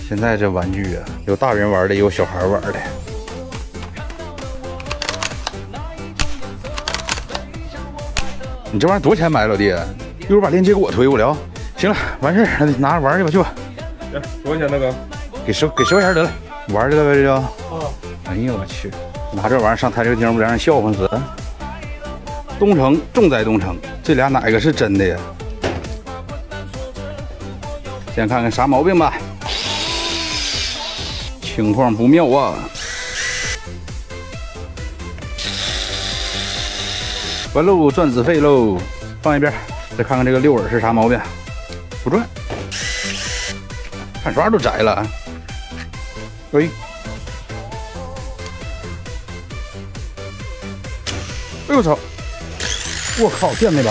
现在这玩具啊，有大人玩的，也有小孩玩的。你这玩意儿多少钱买，老弟？一会儿把链接给我推不了。行了，完事儿拿着玩去吧，去吧。行，多少钱那个？给10块钱得了。玩这个呗，这叫。哎呦我去，拿这玩意儿上台这个厅不让人笑话死。东城重在东城，这俩哪个是真的呀？先看看啥毛病吧。情况不妙啊！完喽，转子废喽，放一边。再看看这个六耳是啥毛病，不转，看刷都摘了。喂，哎呦我操！我靠，电没拔。